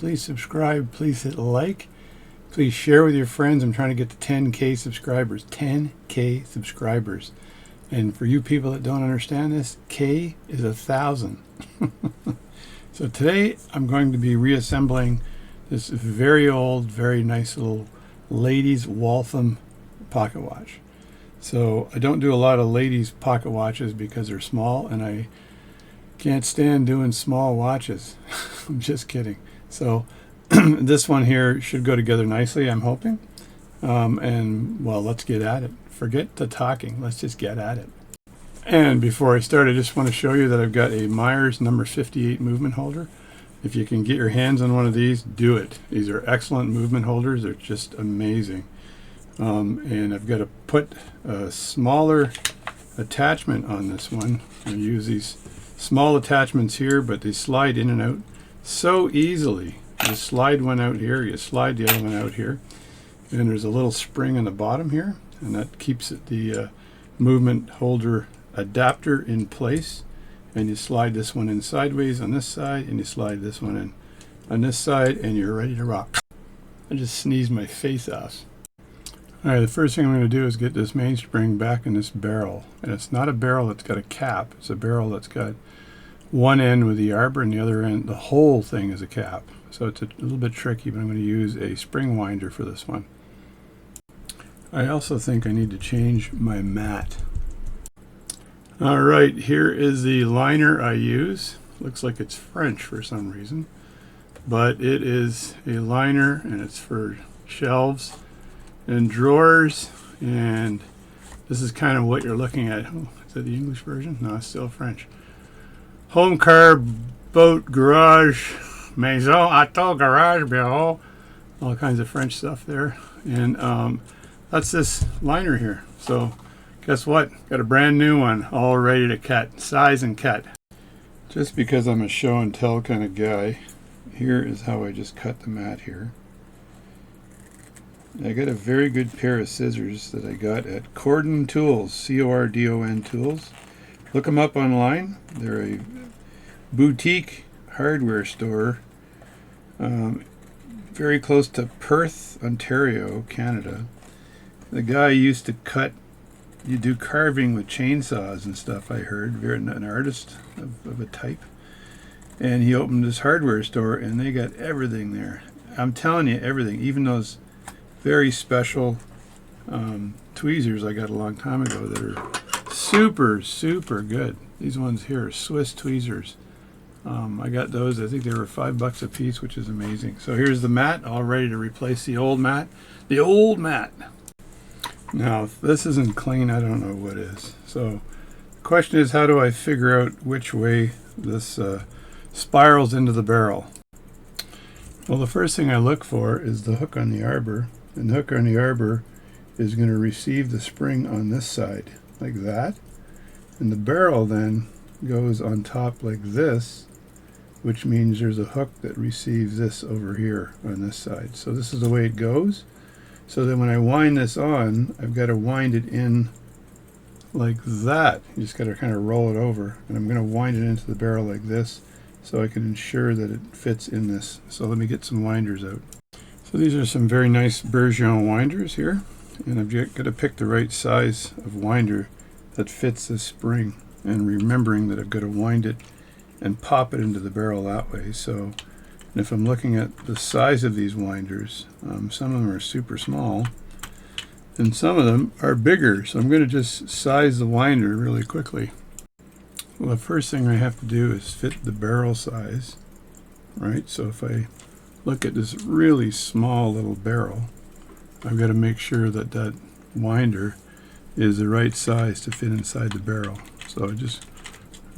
please subscribe, please hit like, please share with your friends. I'm trying to get to 10K subscribers. 10K subscribers. And for you people that don't understand this, K is 1,000. So today I'm going to be reassembling this very old, very nice little ladies Waltham pocket watch. So I don't do a lot of ladies pocket watches because they're small, and I can't stand doing small watches. I'm just kidding. So this one here should go together nicely, I'm hoping. And well, let's get at it. Forget the talking. Let's just get at it. And before I start, I just want to show you that I've got a Myers number 58 movement holder. If you can get your hands on one of these, do it. These are excellent movement holders. They're just amazing. And I've got to put a smaller attachment on this one. I use these small attachments here, but they slide in and out so easily. You slide one out here, you slide the other one out here, and there's a little spring on the bottom here, and that keeps the movement holder adapter in place. And you slide this one in sideways on this side, and you slide this one in on this side, and you're ready to rock. I just sneezed my face off. Alright, the first thing I'm going to do is get this mainspring back in this barrel. And it's not a barrel that's got a cap. It's a barrel that's got one end with the arbor and the other end, the whole thing is a cap. So it's a little bit tricky, but I'm going to use a spring winder for this one. I also think I need to change my mat. Alright, here is the liner I use. Looks like it's French for some reason. But it is a liner, and it's for shelves and drawers, and this is kind of what you're looking at. Oh, is that the English version? No, it's still French. Home, car, boat, garage, maison, auto, garage, bureau, all kinds of French stuff there. And that's this liner here. So guess what? Got a brand new one, all ready to cut, size and cut. Just because I'm a show and tell kind of guy, here is how I just cut the mat here. I got a very good pair of scissors that I got at Cordon Tools, C-O-R-D-O-N Tools. Look them up online. They're a boutique hardware store very close to Perth, Ontario, Canada. The guy used to cut, you do carving with chainsaws and stuff, I heard. Very an artist of a type. And he opened this hardware store, and they got everything there. I'm telling you, everything, even those very special tweezers I got a long time ago that are super, super good. These ones here are Swiss tweezers. I got those. I think they were $5 a piece, which is amazing. So here's the mat, all ready to replace the old mat. The old mat. Now, if this isn't clean, I don't know what is. So the question is, how do I figure out which way this spirals into the barrel? Well, the first thing I look for is the hook on the arbor. And the hook on the arbor is going to receive the spring on this side, like that. And the barrel then goes on top like this, which means there's a hook that receives this over here on this side. So this is the way it goes. So then when I wind this on, I've got to wind it in like that. You just got to kind of roll it over. And I'm going to wind it into the barrel like this so I can ensure that it fits in this. So let me get some winders out. So these are some very nice Bergeron winders here, and I've got to pick the right size of winder that fits this spring, and remembering that I've got to wind it and pop it into the barrel that way. So, and if I'm looking at the size of these winders, some of them are super small and some of them are bigger, so I'm going to just size the winder really quickly. Well, the first thing I have to do is fit the barrel size, right? So if I look at this really small little barrel, I've got to make sure that that winder is the right size to fit inside the barrel. So I just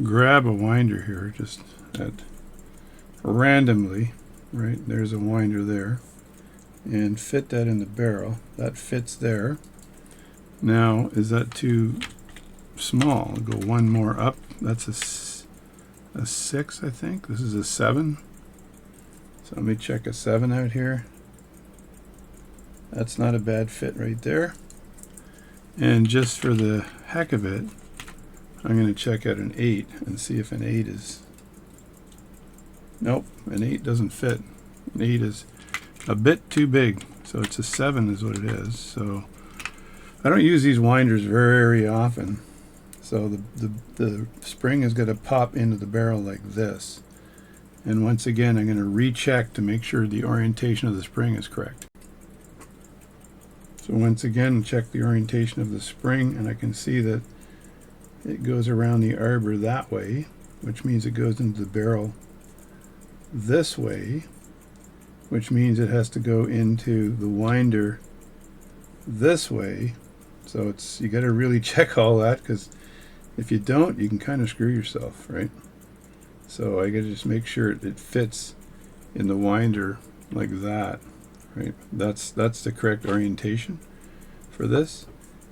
grab a winder here, just at randomly, right? There's a winder there, and fit that in the barrel. That fits there. Now, is that too small? I'll go one more up. That's a 6, I think. This is a 7. So let me check a 7 out here. That's not a bad fit right there. And just for the heck of it, I'm going to check out an 8 and see if an 8 is... Nope, an 8 doesn't fit. An 8 is a bit too big, so it's a 7 is what it is. So I don't use these winders very often. So the spring is going to pop into the barrel like this. And once again, I'm going to recheck to make sure the orientation of the spring is correct. So once again, check the orientation of the spring, and I can see that it goes around the arbor that way, which means it goes into the barrel this way, which means it has to go into the winder this way. So you got to really check all that, because if you don't, you can kind of screw yourself, right? So I got to just make sure it fits in the winder like that, right? That's the correct orientation for this.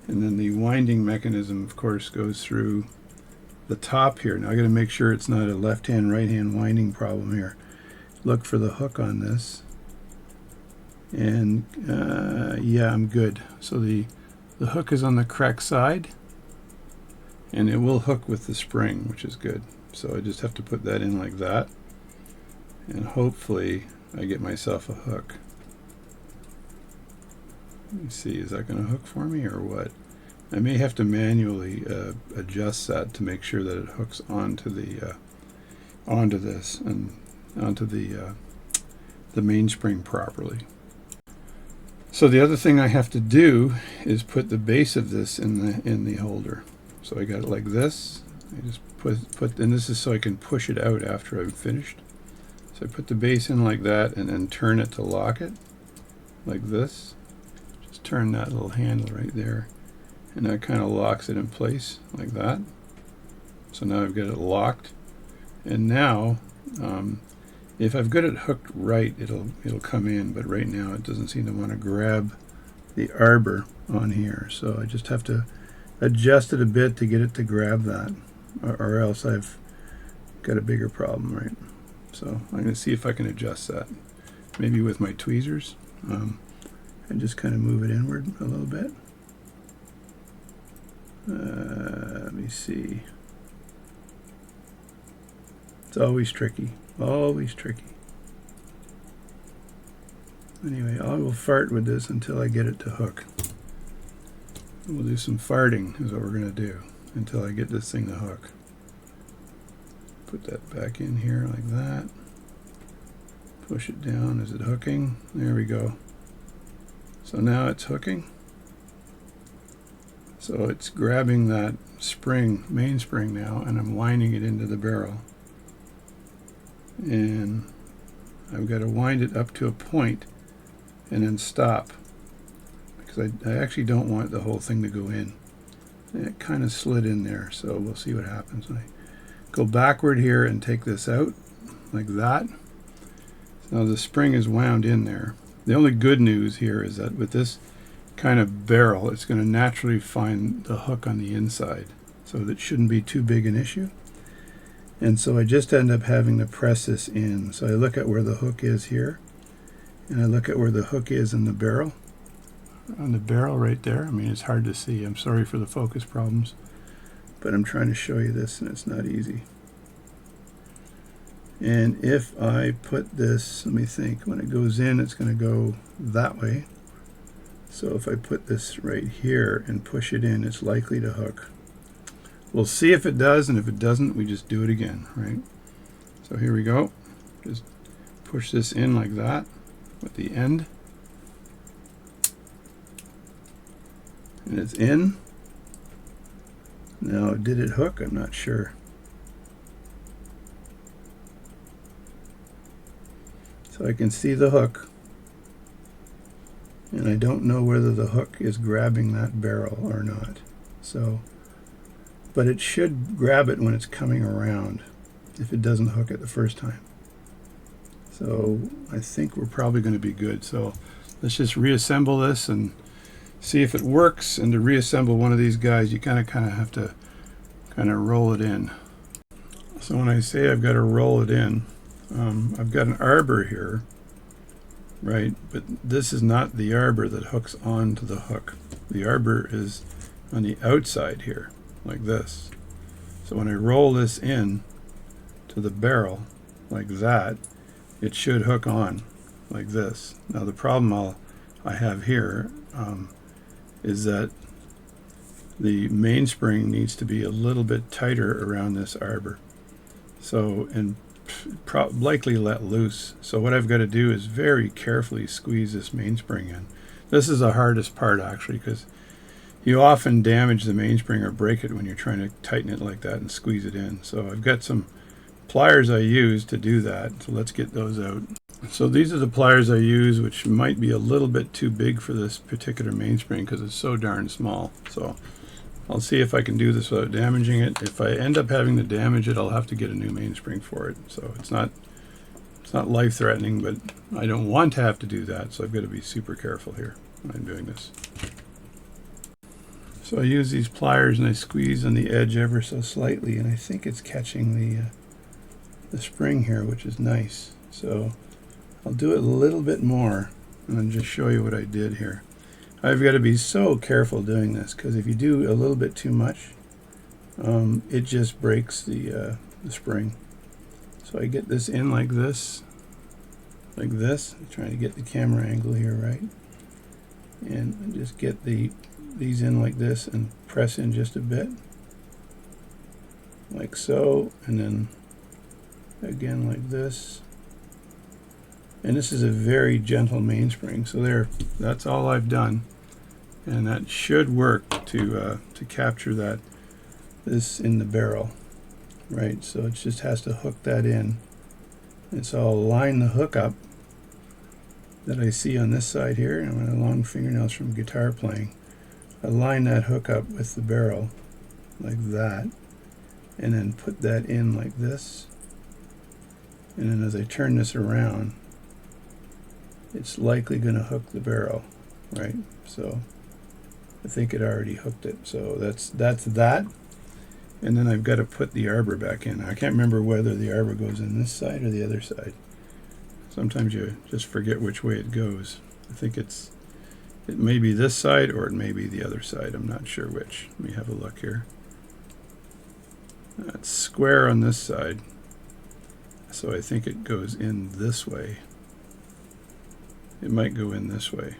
And then the winding mechanism, of course, goes through the top here. Now I got to make sure it's not a left-hand, right-hand winding problem here. Look for the hook on this. And yeah, I'm good. So the hook is on the correct side, and it will hook with the spring, which is good. So I just have to put that in like that, and hopefully I get myself a hook. Let me see, is that going to hook for me or what? I may have to manually adjust that to make sure that it hooks onto the onto this and onto the mainspring properly. So the other thing I have to do is put the base of this in the holder. So I got it like this. I just put, and this is so I can push it out after I've finished. So I put the base in like that, and then turn it to lock it, like this. Just turn that little handle right there, and that kind of locks it in place, like that. So now I've got it locked, and now if I've got it hooked right, it'll come in, but right now it doesn't seem to want to grab the arbor on here. So I just have to adjust it a bit to get it to grab that, or else I've got a bigger problem, right? So I'm going to see if I can adjust that, maybe with my tweezers, and just kind of move it inward a little bit. Let me see. It's always tricky, always tricky. Anyway, I will fart with this until I get it to hook. We'll do some farting is what we're going to do until I get this thing to hook. Put that back in here like that. Push it down. Is it hooking? There we go. So now it's hooking. So it's grabbing that spring, mainspring now, and I'm winding it into the barrel. And I've got to wind it up to a point and then stop, because I actually don't want the whole thing to go in. And it kind of slid in there, so we'll see what happens when I go backward here and take this out like that. So now the spring is wound in there. The only good news here is that with this kind of barrel, it's going to naturally find the hook on the inside, so that shouldn't be too big an issue. And so I just end up having to press this in. So I look at where the hook is here, and I look at where the hook is in the barrel. On the barrel right there. I mean, it's hard to see. I'm sorry for the focus problems, but I'm trying to show you this, and it's not easy. And if I put this, let me think, when it goes in, it's going to go that way. So if I put this right here and push it in, it's likely to hook. We'll see if it does, and if it doesn't, we just do it again, right? So here we go. Just push this in like that with the end. And it's in. Now, did it hook? I'm not sure. So I can see the hook, and I don't know whether the hook is grabbing that barrel or not. So, but it should grab it when it's coming around, if it doesn't hook it the first time. So I think we're probably going to be good. So let's just reassemble this and see if it works. And to reassemble one of these guys, you kind of have to roll it in. So when I say I've got to roll it in, I've got an arbor here, right? But this is not the arbor that hooks onto the hook. The arbor is on the outside here, like this. So when I roll this in to the barrel, like that, it should hook on. like this. Now the problem I have here is that the mainspring needs to be a little bit tighter around this arbor. So, and likely let loose. So what I've got to do is very carefully squeeze this mainspring in. This is the hardest part actually, because you often damage the mainspring or break it when you're trying to tighten it like that and squeeze it in. So I've got some pliers I use to do that. So let's get those out. So these are the pliers I use, which might be a little bit too big for this particular mainspring because it's so darn small. So I'll see if I can do this without damaging it. If I end up having to damage it, I'll have to get a new mainspring for it. So it's not life-threatening, but I don't want to have to do that, so I've got to be super careful here when I'm doing this. So I use these pliers and I squeeze on the edge ever so slightly, and I think it's catching the spring here, which is nice. So I'll do it a little bit more and then just show you what I did here. I've got to be so careful doing this, because if you do a little bit too much, it just breaks the spring. So I get this in like this. I'm trying to get the camera angle here right. And I just get these in like this and press in just a bit. Like so, and then again like this. And this is a very gentle mainspring. So there, that's all I've done. And that should work to capture this in the barrel, right? So it just has to hook that in. And so I'll line the hook up that I see on this side here, and with long fingernails from guitar playing, I line that hook up with the barrel like that, and then put that in like this. And then as I turn this around, it's likely going to hook the barrel, right? So I think it already hooked it. So that's that. And then I've got to put the arbor back in. I can't remember whether the arbor goes in this side or the other side. Sometimes you just forget which way it goes. I think it may be this side or it may be the other side. I'm not sure which. Let me have a look here. It's square on this side. So I think it goes in this way. It might go in this way,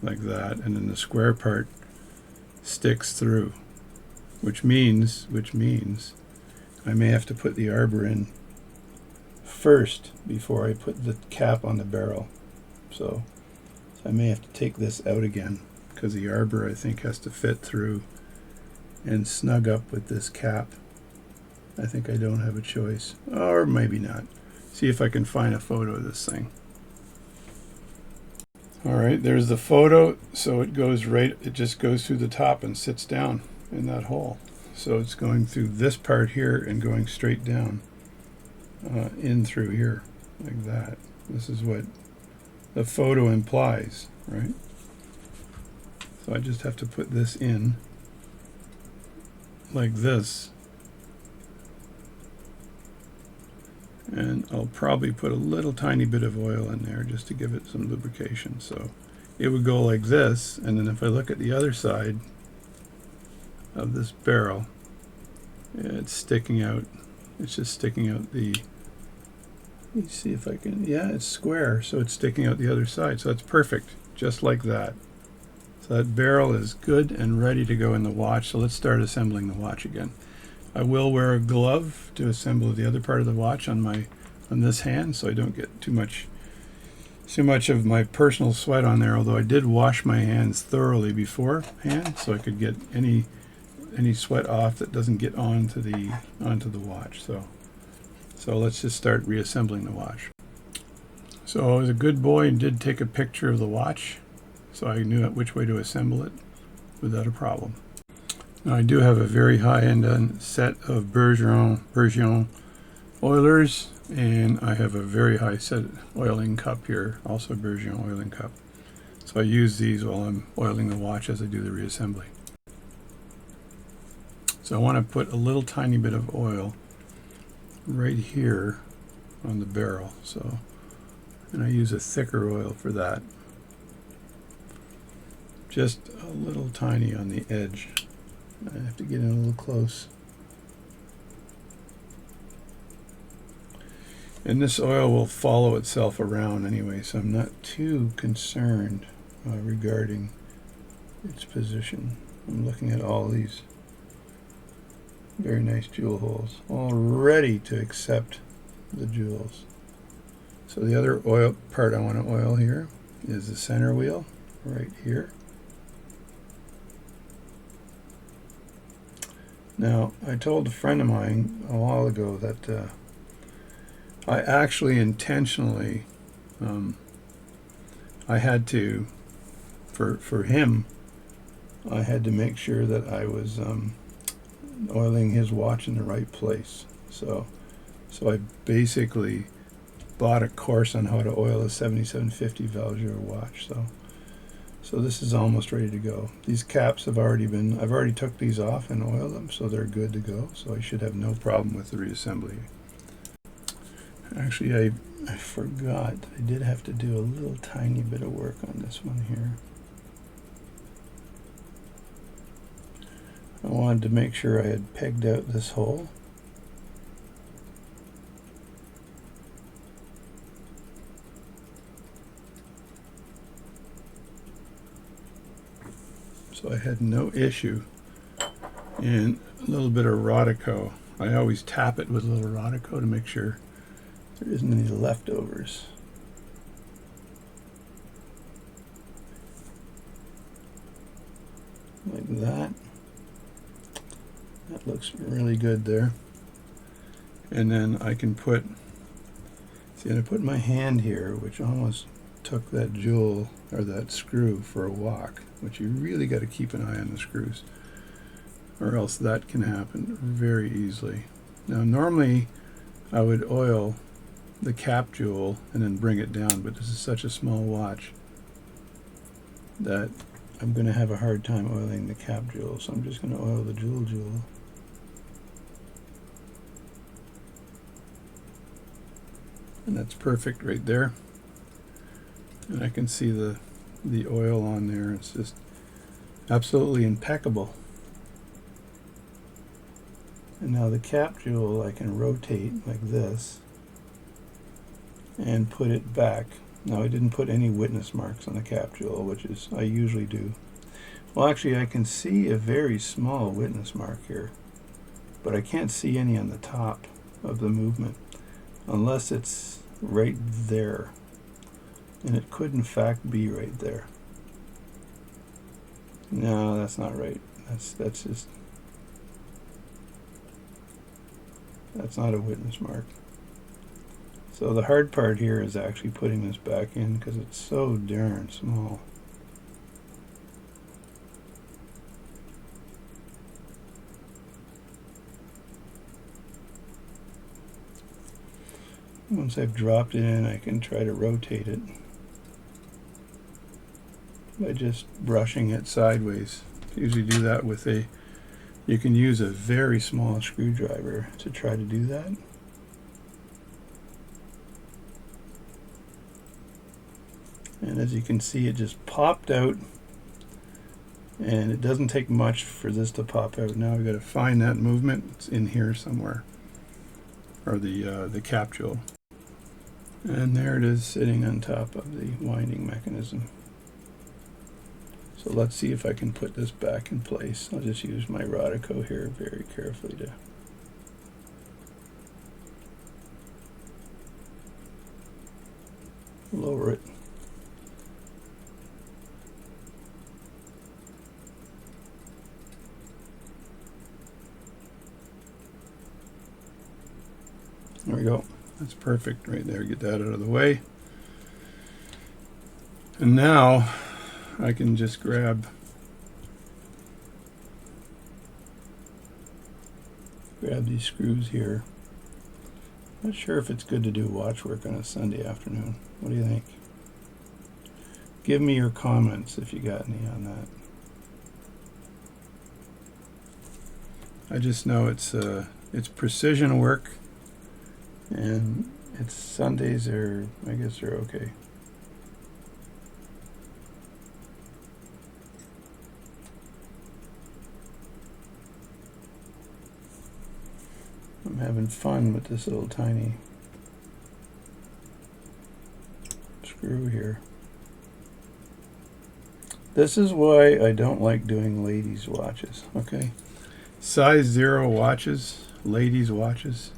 like that, and then the square part sticks through, which means I may have to put the arbor in first before I put the cap on the barrel. So I may have to take this out again, because the arbor I think has to fit through and snug up with this cap. I think I don't have a choice, or maybe not. See if I can find a photo of this thing. Alright, there's the photo. So it just goes through the top and sits down in that hole. So it's going through this part here and going straight down in through here like that. This is what the photo implies, right? So I just have to put this in like this, and I'll probably put a little tiny bit of oil in there just to give it some lubrication. So it would go like this, and then if I look at the other side of this barrel, it's sticking out. It's just sticking out the, let me see if I can, yeah, it's square, so it's sticking out the other side. So that's perfect, just like that. So that barrel is good and ready to go in the watch. So let's start assembling the watch again. I will wear a glove to assemble the other part of the watch on this hand, so I don't get too much of my personal sweat on there, although I did wash my hands thoroughly beforehand so I could get any sweat off that doesn't get onto the watch. So let's just start reassembling the watch. So I was a good boy and did take a picture of the watch, so I knew which way to assemble it without a problem. Now I do have a very high-end set of Bergeron oilers, and I have a very high set oiling cup here, also Bergeron oiling cup. So I use these while I'm oiling the watch as I do the reassembly. So I want to put a little tiny bit of oil right here on the barrel. So, and I use a thicker oil for that. Just a little tiny on the edge. I have to get in a little close. And this oil will follow itself around anyway, so I'm not too concerned regarding its position. I'm looking at all these very nice jewel holes, all ready to accept the jewels. So the other oil part I want to oil here is the center wheel right here. Now, I told a friend of mine a while ago that I actually intentionally, I had to, for him, I had to make sure that I was oiling his watch in the right place. So I basically bought a course on how to oil a 7750 Valjour watch. So this is almost ready to go. These caps have already been, I've already took these off and oiled them, so they're good to go. So I should have no problem with the reassembly. Actually, I forgot, I did have to do a little tiny bit of work on this one here. I wanted to make sure I had pegged out this hole. So I had no issue. And a little bit of Rodico. I always tap it with a little Rodico to make sure there isn't any leftovers. Like that. That looks really good there. And then I can put, see, I put my hand here, which almost took that jewel or that screw for a walk, which you really got to keep an eye on the screws, or else that can happen very easily. Now normally I would oil the cap jewel and then bring it down, but this is such a small watch that I'm going to have a hard time oiling the cap jewel, so I'm just going to oil the jewel. And that's perfect right there. And I can see the oil on there. It's just absolutely impeccable. And now the cap jewel I can rotate like this and put it back. Now I didn't put any witness marks on the cap jewel, which is I usually do. Well, actually I can see a very small witness mark here, but I can't see any on the top of the movement unless it's right there. And it could in fact be right there. No, that's not right. That's just, that's not a witness mark. So the hard part here is actually putting this back in because it's so darn small. Once I've dropped it in, I can try to rotate it by just brushing it sideways. Usually do that with a, you can use a very small screwdriver to try to do that. And as you can see, it just popped out, and it doesn't take much for this to pop out. Now we've got to find that movement. It's in here somewhere, or the cap jewel. And there it is sitting on top of the winding mechanism. So let's see if I can put this back in place. I'll just use my Rodico here very carefully to lower it. There we go. That's perfect right there. Get that out of the way. And now I can just grab these screws here. Not sure if it's good to do watch work on a Sunday afternoon. What do you think? Give me your comments if you got any on that. I just know it's precision work, and it's Sundays are, I guess they're okay. I'm having fun with this little tiny screw here. This is why I don't like doing ladies' watches, okay? Size 0 watches, ladies' watches.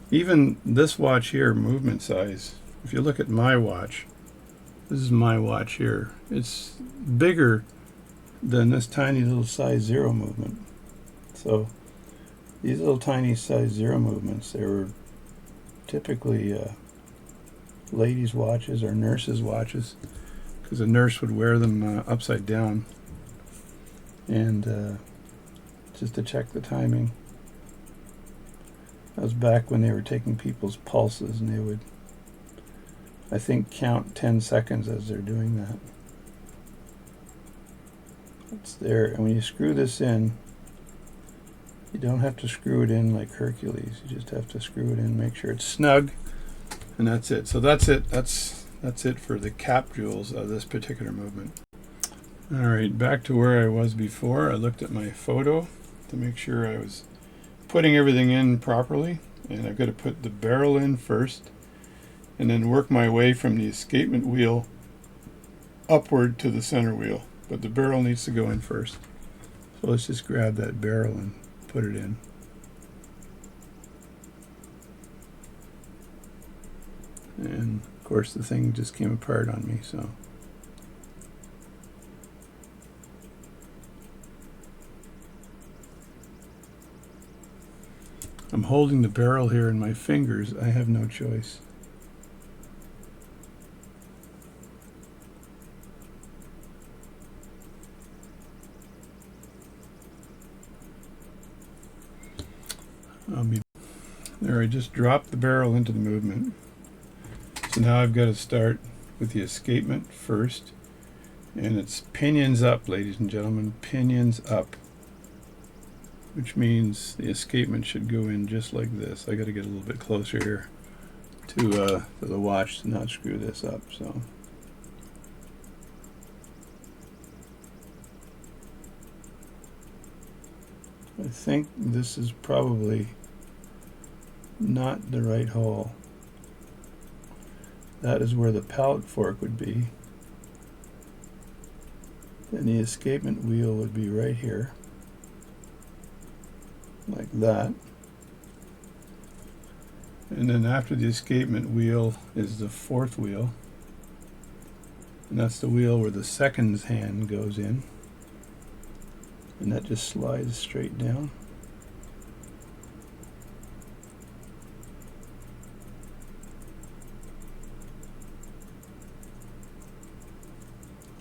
Even this watch here, movement size, if you look at my watch, this is my watch here. It's bigger than this tiny little size 0 movement. So these little tiny size 0 movements, they were typically ladies' watches or nurses' watches, because a nurse would wear them upside down, and just to check the timing. That was back when they were taking people's pulses, and they would, I think, count 10 seconds as they're doing that. It's there, and when you screw this in, you don't have to screw it in like Hercules. You just have to screw it in, make sure it's snug, and that's it. So that's it. That's it for the cap jewels of this particular movement. All right, back to where I was before. I looked at my photo to make sure I was putting everything in properly, and I've got to put the barrel in first and then work my way from the escapement wheel upward to the center wheel, but the barrel needs to go in first. So let's just grab that barrel and put it in. And of course the thing just came apart on me, so I'm holding the barrel here in my fingers. I have no choice. There, I just dropped the barrel into the movement. So now I've got to start with the escapement first. And it's pinions up, ladies and gentlemen, pinions up. Which means the escapement should go in just like this. I got to get a little bit closer here to the watch to not screw this up. So I think this is probably not the right hole. That is where the pallet fork would be. Then the escapement wheel would be right here, like that. And then after the escapement wheel is the fourth wheel, and that's the wheel where the seconds hand goes in, and that just slides straight down.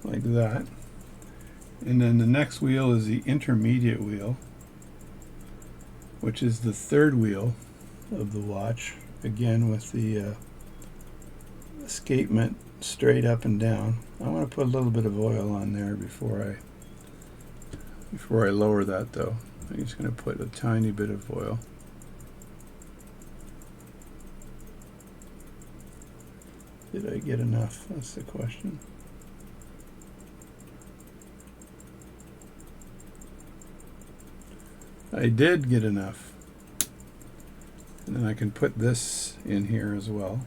Like that. And then the next wheel is the intermediate wheel, which is the third wheel of the watch, again with the escapement straight up and down. I want to put a little bit of oil on there before I lower that, though. I'm just going to put a tiny bit of oil. Did I get enough? That's the question. I did get enough. And then I can put this in here as well.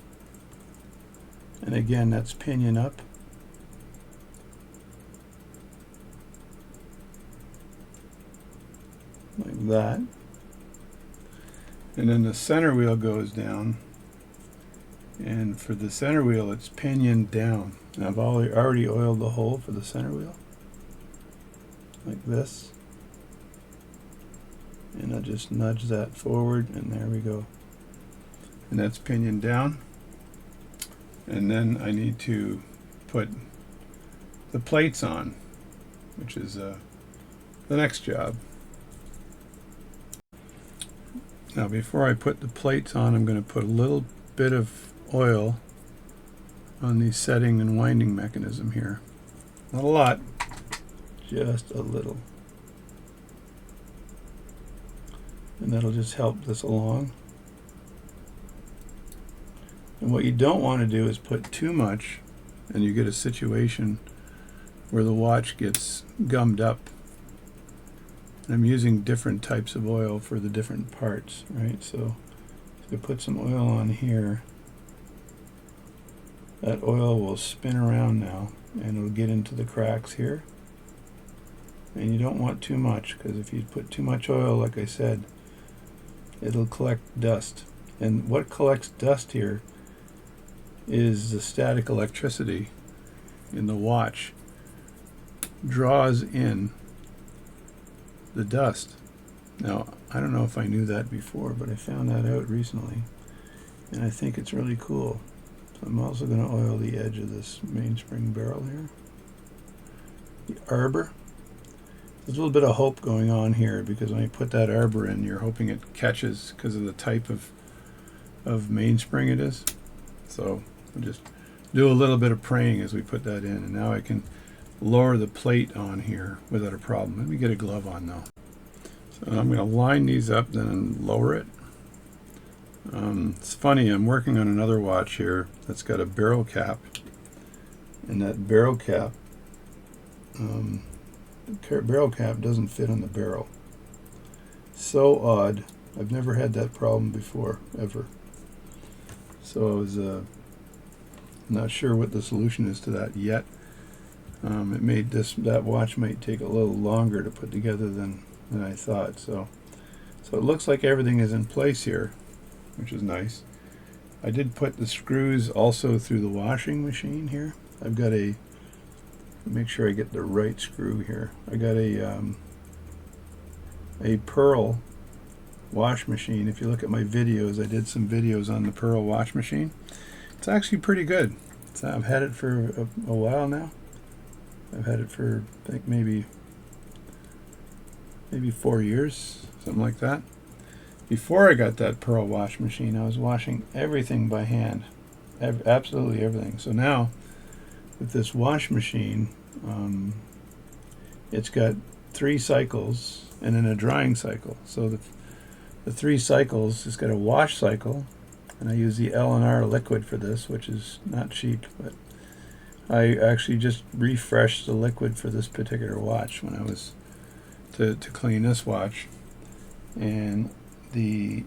And again, that's pinion up. Like that. And then the center wheel goes down. And for the center wheel, it's pinion down. And I've already oiled the hole for the center wheel. Like this. And I'll just nudge that forward, and there we go. And that's pinion down. And then I need to put the plates on, which is the next job. Now before I put the plates on, I'm going to put a little bit of oil on the setting and winding mechanism here. Not a lot, just a little. And that'll just help this along. And what you don't want to do is put too much, and you get a situation where the watch gets gummed up. And I'm using different types of oil for the different parts, right? So if I put some oil on here, that oil will spin around now and it'll get into the cracks here. And you don't want too much, because if you put too much oil, like I said, it'll collect dust. And what collects dust here is the static electricity in the watch draws in the dust. Now, I don't know if I knew that before, but I found that out recently, and I think it's really cool. So I'm also going to oil the edge of this mainspring barrel here. The arbor. There's a little bit of hope going on here, because when you put that arbor in, you're hoping it catches because of the type of mainspring it is. So we'll just do a little bit of praying as we put that in, and now I can lower the plate on here without a problem. Let me get a glove on though. So I'm going to line these up, then lower it. It's funny, I'm working on another watch here that's got a barrel cap, and that barrel cap doesn't fit on the barrel. So odd. I've never had that problem before, ever. So I was not sure what the solution is to that yet. It made that watch might take a little longer to put together than I thought. So it looks like everything is in place here, which is nice. I did put the screws also through the washing machine here. I've got make sure I get the right screw here. I got a Pearl wash machine. If you look at my videos, I did some videos on the Pearl wash machine. It's actually pretty good. So I've had it for a while now. I've had it for, I think, maybe 4 years, something like that. Before I got that Pearl wash machine, I was washing everything by hand, absolutely everything. So now, with this wash machine, it's got 3 cycles and then a drying cycle. So the 3 cycles, it's got a wash cycle, and I use the L&R liquid for this, which is not cheap, but I actually just refreshed the liquid for this particular watch when I was to clean this watch, and it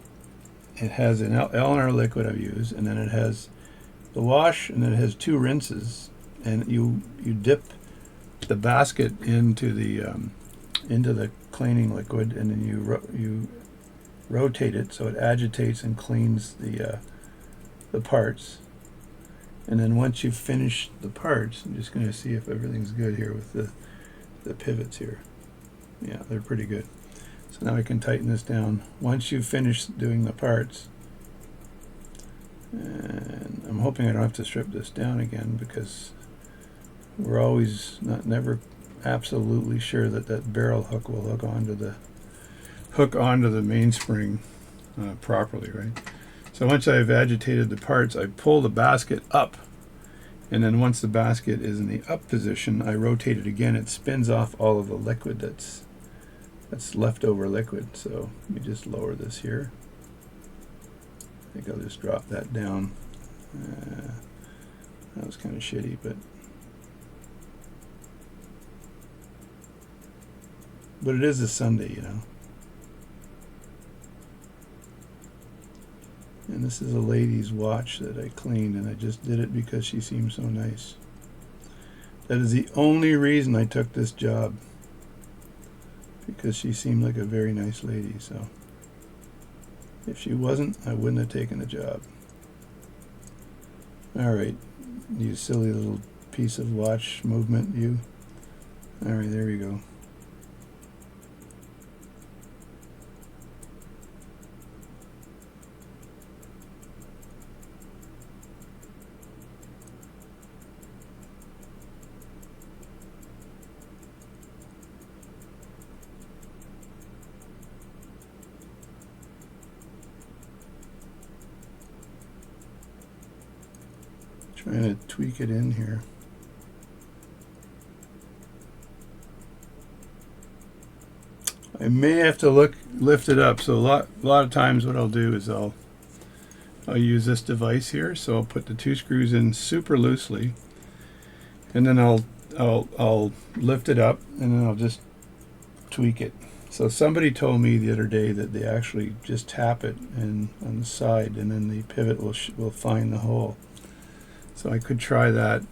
has an L&R liquid I've used, and then it has the wash, and then it has 2 rinses, and you dip the basket into the cleaning liquid, and then you rotate it so it agitates and cleans the parts. And then once you finish the parts, I'm just going to see if everything's good here with the pivots here. Yeah, they're pretty good. So now I can tighten this down. Once you finish doing the parts, and I'm hoping I don't have to strip this down again, because we're always never absolutely sure that barrel hook will hook onto the mainspring properly, right? So once I've agitated the parts, I pull the basket up, and then once the basket is in the up position, I rotate it again. It spins off all of the liquid that's leftover liquid. So let me just lower this here. I think I'll just drop that down. That was kind of shitty, but it is a Sunday, you know. And this is a lady's watch that I cleaned, and I just did it because she seemed so nice. That is the only reason I took this job, because she seemed like a very nice lady. So if she wasn't, I wouldn't have taken the job. Alright, you silly little piece of watch movement, you. Alright, there we go. Trying to tweak it in here. I may have to lift it up. So a lot of times what I'll do is I'll use this device here. So I'll put the 2 screws in super loosely, and then I'll lift it up, and then I'll just tweak it. So somebody told me the other day that they actually just tap it on the side, and then the pivot will find the hole. So I could try that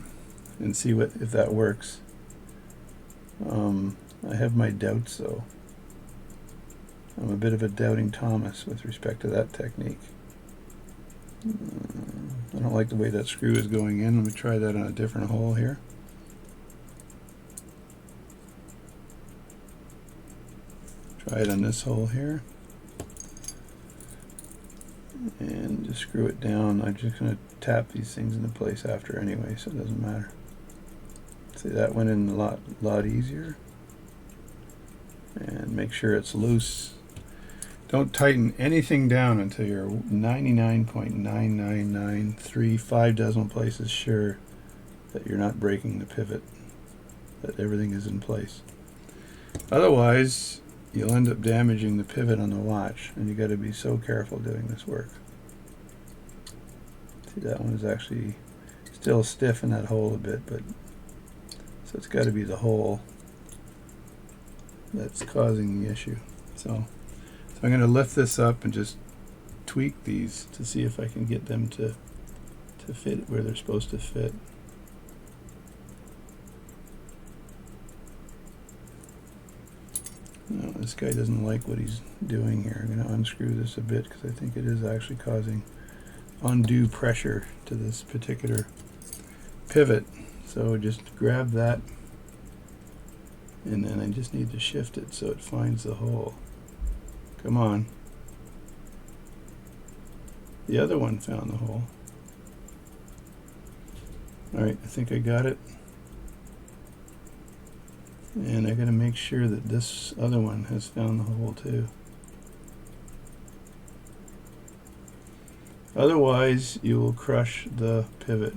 and see if that works. I have my doubts though. I'm a bit of a doubting Thomas with respect to that technique. I don't like the way that screw is going in. Let me try that on a different hole here. Try it on this hole here. And just screw it down. I'm just going to tap these things into place after anyway, so it doesn't matter. See, that went in a lot easier. And make sure it's loose. Don't tighten anything down until you're 99.9993 5 decimal places sure that you're not breaking the pivot, that everything is in place. Otherwise, you'll end up damaging the pivot on the watch, and you got to be so careful doing this work. See, that one is actually still stiff in that hole a bit, but so it's got to be the hole that's causing the issue. So I'm going to lift this up and just tweak these to see if I can get them to fit where they're supposed to fit. No, this guy doesn't like what he's doing here. I'm going to unscrew this a bit because I think it is actually causing undue pressure to this particular pivot. So just grab that, and then I just need to shift it so it finds the hole. Come on. The other one found the hole. Alright, I think I got it. And I gotta make sure that this other one has found the hole too. Otherwise, you will crush the pivot.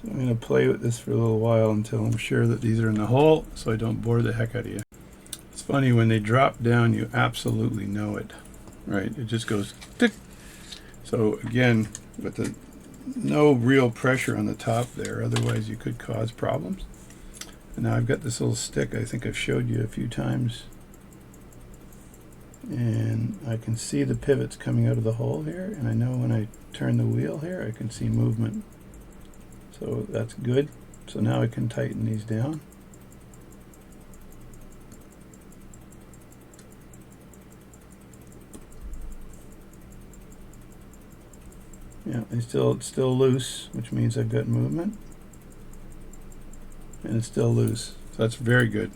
I'm going to play with this for a little while until I'm sure that these are in the hole, so I don't bore the heck out of you. It's funny, when they drop down, you absolutely know it, right? It just goes tick. So again, with no real pressure on the top there, otherwise you could cause problems. And now I've got this little stick I think I've showed you a few times, and I can see the pivots coming out of the hole here, and I know when I turn the wheel here I can see movement. So that's good. So now I can tighten these down. Yeah, it's still loose, which means I've got movement. And it's still loose. So that's very good.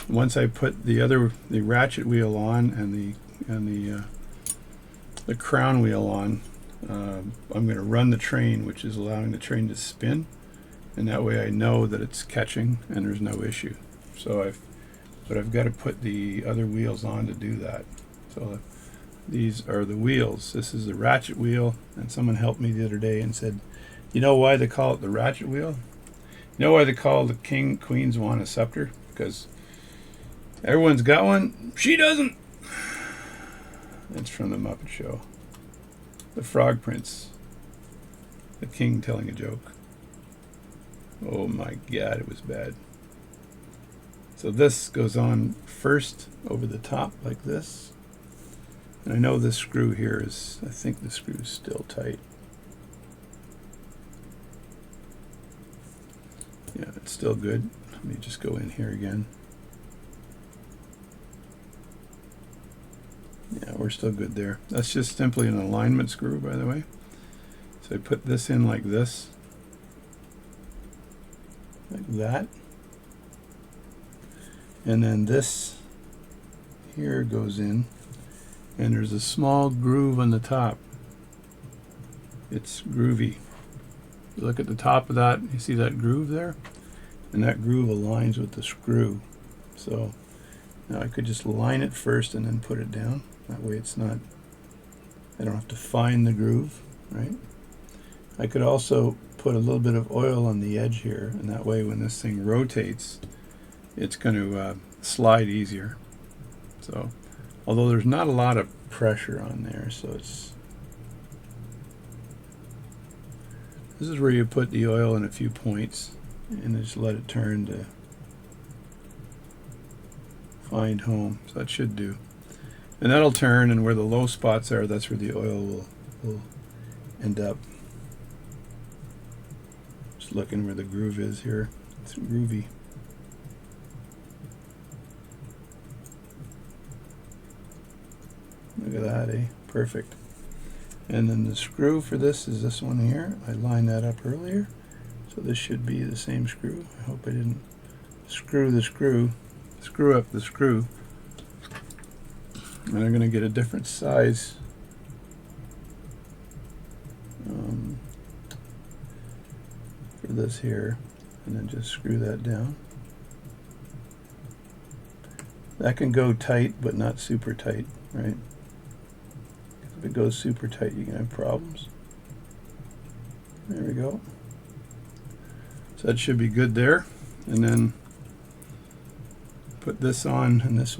Once I put the ratchet wheel on and the crown wheel on, I'm going to run the train, which is allowing the train to spin, and that way I know that it's catching and there's no issue. So I've got to put the other wheels on to do that. So these are the wheels. This is the ratchet wheel, and someone helped me the other day and said, you know why they call it the ratchet wheel? You know why they call the king, queen's wand a scepter? Because everyone's got one, she doesn't. It's from the Muppet Show. The Frog Prince, the king telling a joke. Oh my God, it was bad. So this goes on first over the top like this. And I know this screw here is, I think the screw is still tight. Yeah, it's still good. Let me just go in here again. Yeah, we're still good there. That's just simply an alignment screw, by the way. So I put this in like this. Like that. And then this here goes in. And there's a small groove on the top. It's groovy. You look at the top of that, you see that groove there? And that groove aligns with the screw. So now I could just line it first and then put it down. That way it's not, I don't have to find the groove, right? I could also put a little bit of oil on the edge here, and that way when this thing rotates, it's going to slide easier. So, although there's not a lot of pressure on there, so this is where you put the oil in a few points. and just let it turn to find home. So that should do. And that'll turn, and where the low spots are, that's where the oil will end up. Just looking where the groove is here. It's groovy. Look at that, eh? Perfect. And then the screw for this is this one here. I lined that up earlier. So this should be the same screw. I hope I didn't screw up the screw. And I'm going to get a different size for this here, and then just screw that down. That can go tight, but not super tight, right? If it goes super tight, you can have problems. There we go. So that should be good there. And then put this on, and this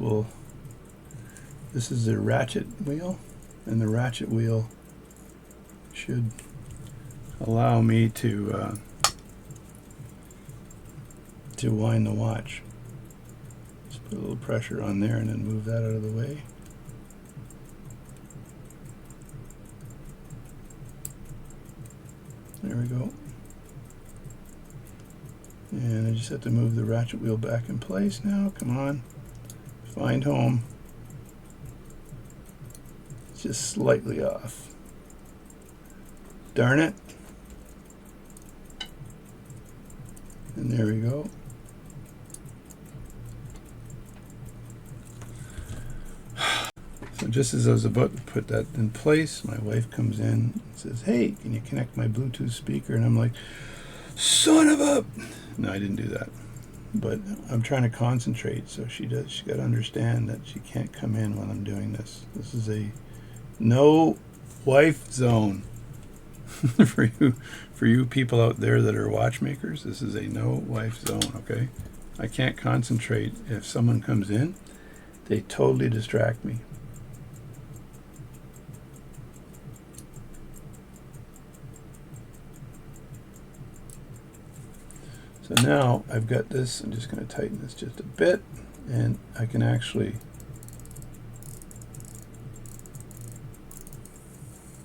is the ratchet wheel, and the ratchet wheel should allow me to wind the watch. Just put a little pressure on there and then move that out of the way. There we go. And I just have to move the ratchet wheel back in place now. Come on. Find home. It's just slightly off. Darn it. And there we go. So just as I was about to put that in place, my wife comes in and says, "Hey, can you connect my Bluetooth speaker?" And I'm like, "Son of a..." No, I didn't do that. But I'm trying to concentrate, so she does. She got to understand that she can't come in when I'm doing this. This is a no wife zone. for you people out there that are watchmakers, this is a no wife zone, okay? I can't concentrate if someone comes in. They totally distract me. So now I've got this. I'm just going to tighten this just a bit, and I can actually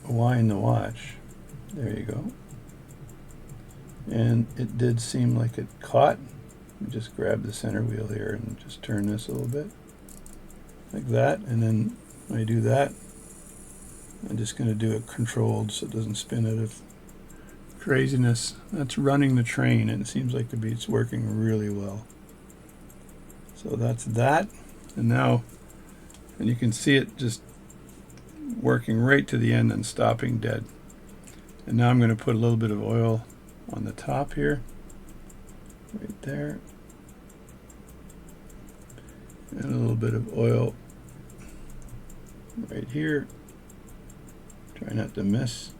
wind the watch. There you go. And it did seem like it caught. Just grab the center wheel here and just turn this a little bit like that, and then when I do that, I'm just going to do it controlled so it doesn't spin out of craziness. That's running the train, and it seems like it's working really well. So that's that. And now, and you can see it just working right to the end and stopping dead. And now I'm going to put a little bit of oil on the top here, right there, and a little bit of oil right here. Try not to miss.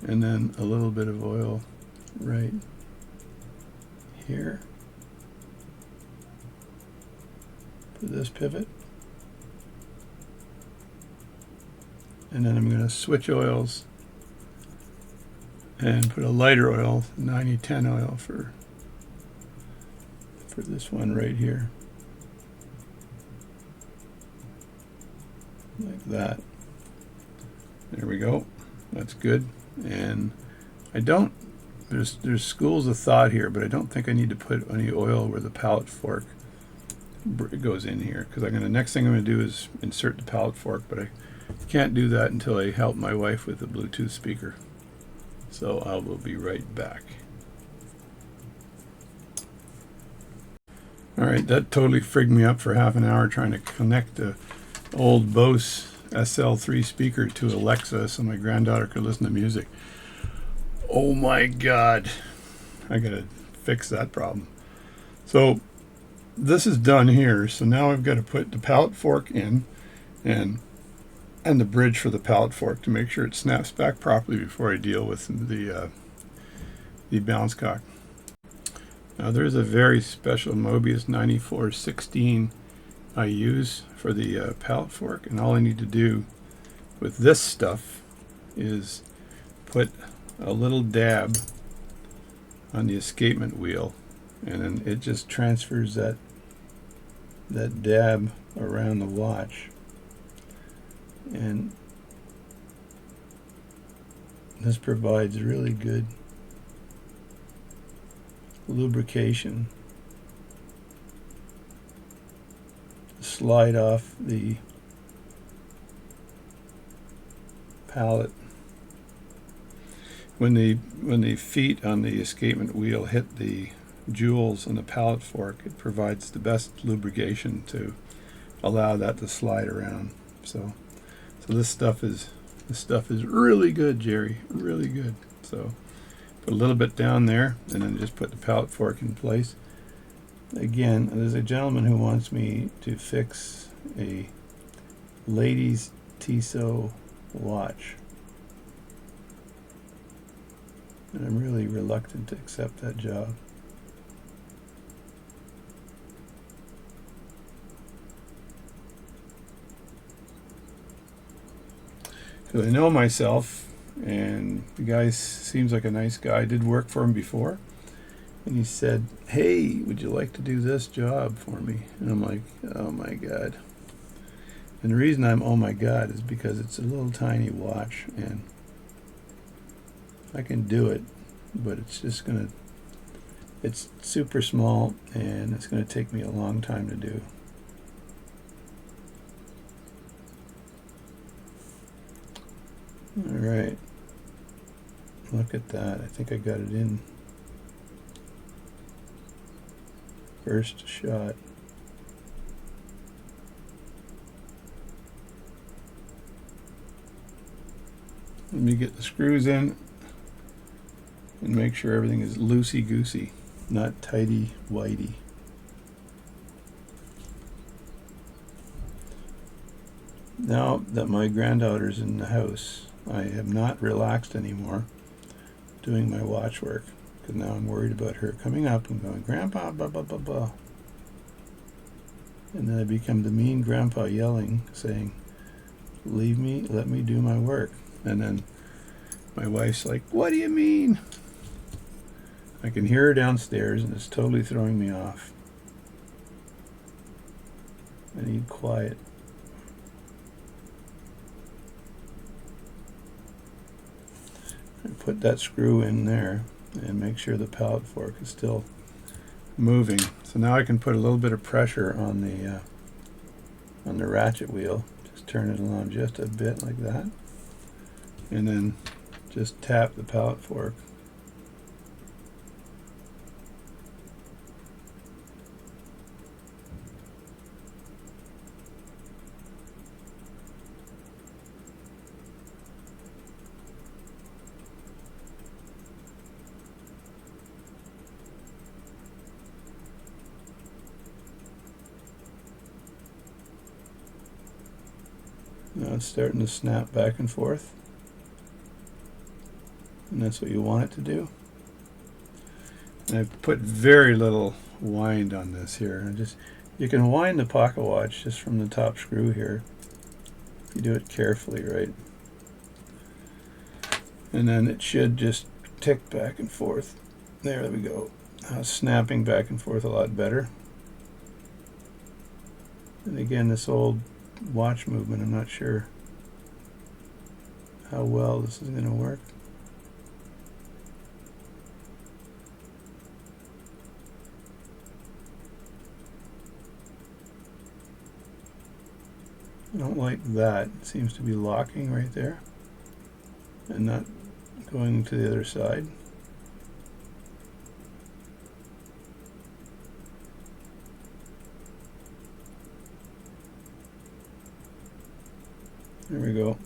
And then a little bit of oil right here for this pivot. And then I'm going to switch oils and put a lighter oil, 9010 oil for this one right here. Like that. There we go. That's good. And I don't, there's schools of thought here, but I don't think I need to put any oil where the pallet fork goes in here, because next thing I'm going to do is insert the pallet fork, but I can't do that until I help my wife with the Bluetooth speaker. So I will be right back. Alright, that totally frigged me up for half an hour trying to connect the old Bose SL3 speaker to Alexa so my granddaughter could listen to music. Oh my god, I gotta fix that problem. So this is done here, so now I've got to put the pallet fork in and the bridge for the pallet fork to make sure it snaps back properly before I deal with the balance cock. Now there's a very special Mobius 9416 I use for the pallet fork, and all I need to do with this stuff is put a little dab on the escapement wheel, and then it just transfers that dab around the watch, and this provides really good lubrication. Slide off the pallet. When the feet on the escapement wheel hit the jewels on the pallet fork, it provides the best lubrication to allow that to slide around. So this stuff is really good, Jerry. Really good. So put a little bit down there, and then just put the pallet fork in place. Again, there's a gentleman who wants me to fix a ladies' Tissot watch, and I'm really reluctant to accept that job. Because I know myself, and the guy seems like a nice guy. I did work for him before, and he said, "Hey, would you like to do this job for me?" And I'm like, "Oh my God." And the reason I'm "oh my God" is because it's a little tiny watch, and I can do it, but it's super small, and it's gonna take me a long time to do. All right, look at that. I think I got it in first shot. Let me get the screws in and make sure everything is loosey-goosey, not tighty-whitey. Now that my granddaughter's in the house, I am not relaxed anymore doing my watch work, because now I'm worried about her coming up and going, "Grandpa, blah, blah, blah, blah." And then I become the mean grandpa yelling, saying, "Leave me, let me do my work." And then my wife's like, "What do you mean?" I can hear her downstairs, and it's totally throwing me off. I need quiet. I put that screw in there and make sure the pallet fork is still moving. So now I can put a little bit of pressure on the ratchet wheel. Just turn it along just a bit like that, and then just tap the pallet fork. Now it's starting to snap back and forth, and that's what you want it to do. And I've put very little wind on this here. And you can wind the pocket watch just from the top screw here, if you do it carefully, right? And then it should just tick back and forth. There we go. Snapping back and forth a lot better. And again, this old watch movement, I'm not sure how well this is going to work. I don't like that. It seems to be locking right there and not going to the other side. There we go.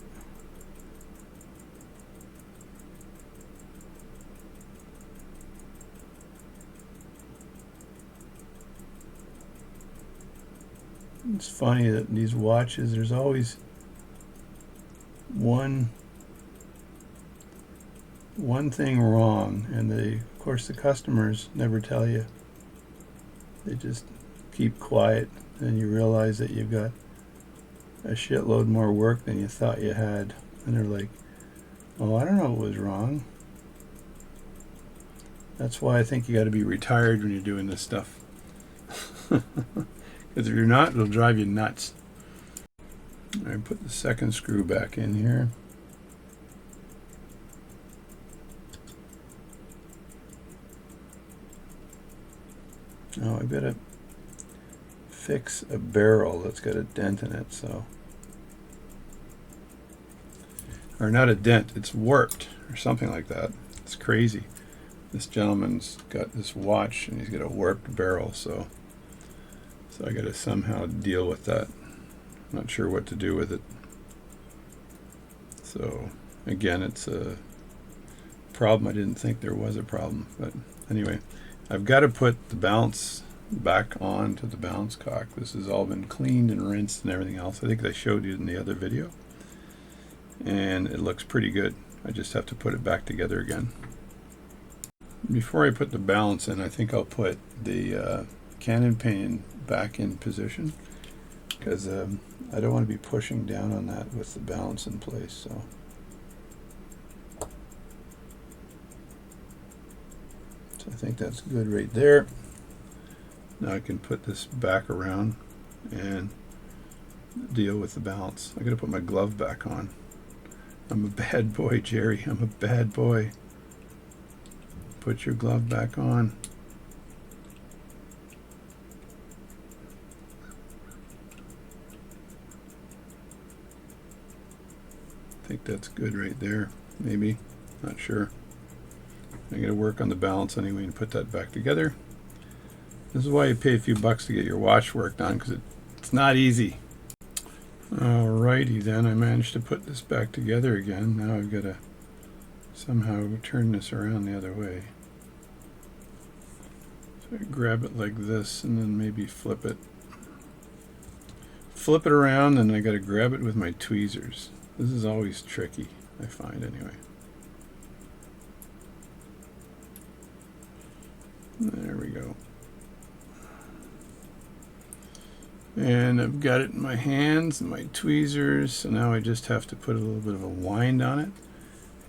It's funny that these watches, there's always one thing wrong, and of course the customers never tell you. They just keep quiet, and you realize that you've got a shitload more work than you thought you had, and they're like, "Oh, I don't know what was wrong." That's why I think you got to be retired when you're doing this stuff. Because if you're not, it'll drive you nuts. I put the second screw back in here. Oh, I gotta fix a barrel that's got a dent in it, so. Or not a dent, it's warped or something like that. It's crazy. This gentleman's got this watch and he's got a warped barrel, so I gotta somehow deal with that. Not sure what to do with it. So again, it's a problem. I didn't think there was a problem, but anyway, I've got to put the balance back on to the balance cock. This has all been cleaned and rinsed and everything else. I think I showed you in the other video, and it looks pretty good. I just have to put it back together again. Before I put the balance in, I think I'll put the cannon pinion back in position, because I don't want to be pushing down on that with the balance in place. So I think that's good right there. Now I can put this back around and deal with the balance. I gotta put my glove back on. I'm a bad boy, Jerry. I'm a bad boy. Put your glove back on. I think that's good right there. Maybe. Not sure. I gotta work on the balance anyway and put that back together. This is why you pay a few bucks to get your watch work done, because it's not easy. Alrighty then, I managed to put this back together again. Now I've got to somehow turn this around the other way. So I grab it like this and then maybe flip it. Flip it around, and I got to grab it with my tweezers. This is always tricky, I find anyway. There we go. And I've got it in my hands and my tweezers, so now I just have to put a little bit of a wind on it.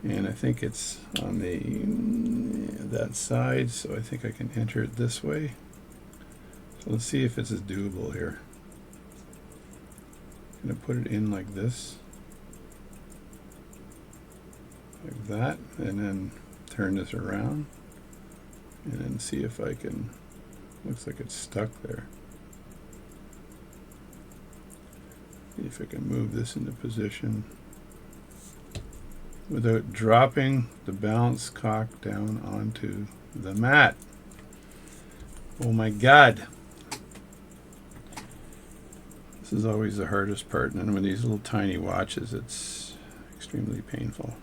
And I think it's on that side, so I think I can enter it this way. So let's see if this is doable here. I'm going to put it in like this. Like that, and then turn this around. And then see if I can, looks like it's stuck there. See if I can move this into position without dropping the balance cock down onto the mat. Oh my God. This is always the hardest part, and with these little tiny watches, it's extremely painful.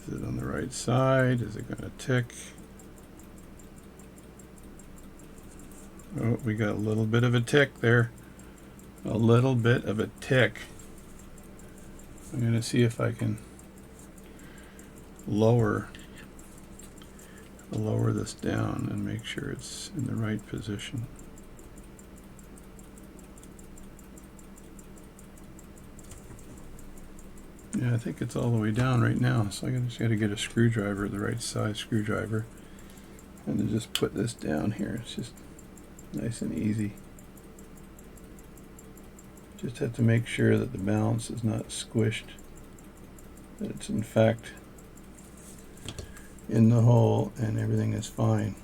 Is it on the right side? Is it going to tick? Oh, we got a little bit of a tick there. A little bit of a tick. I'm going to see if I can lower this down and make sure it's in the right position. Yeah, I think it's all the way down right now, so I just got to get a screwdriver, the right size screwdriver, and then just put this down here. It's just nice and easy. Just have to make sure that the balance is not squished, that it's in fact in the hole and everything is fine.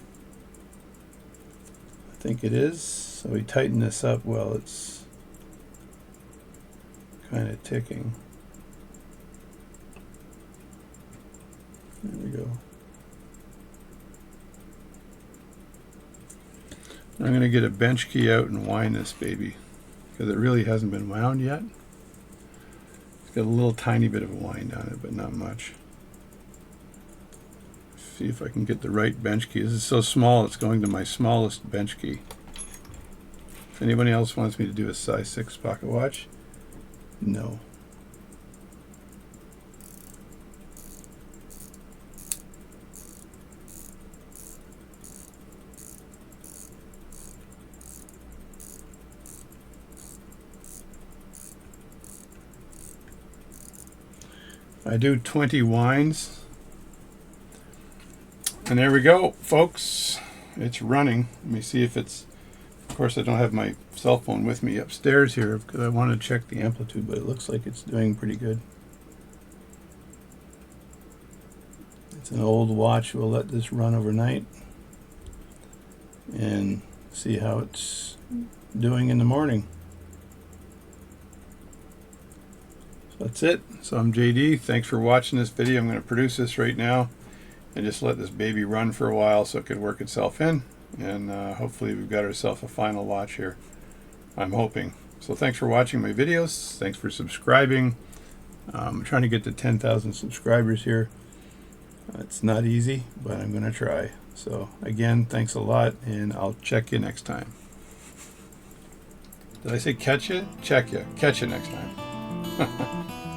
I think it is, so we tighten this up while it's kind of ticking. There we go. I'm going to get a bench key out and wind this baby, because it really hasn't been wound yet. It's got a little tiny bit of a wind on it, but not much. See if I can get the right bench key. This is so small, it's going to my smallest bench key. If anybody else wants me to do a size 6 pocket watch, no. I do 20 winds. And there we go, folks. It's running. Let me see if it's... Of course, I don't have my cell phone with me upstairs here because I want to check the amplitude, but it looks like it's doing pretty good. It's an old watch. We'll let this run overnight and see how it's doing in the morning. So that's it. So I'm JD. Thanks for watching this video. I'm going to produce this right now and just let this baby run for a while so it could work itself in. And hopefully we've got ourselves a final watch here. I'm hoping. So thanks for watching my videos. Thanks for subscribing. I'm trying to get to 10,000 subscribers here. It's not easy, but I'm going to try. So again, thanks a lot, and I'll check you next time. Did I say catch you? Check you. Catch you next time.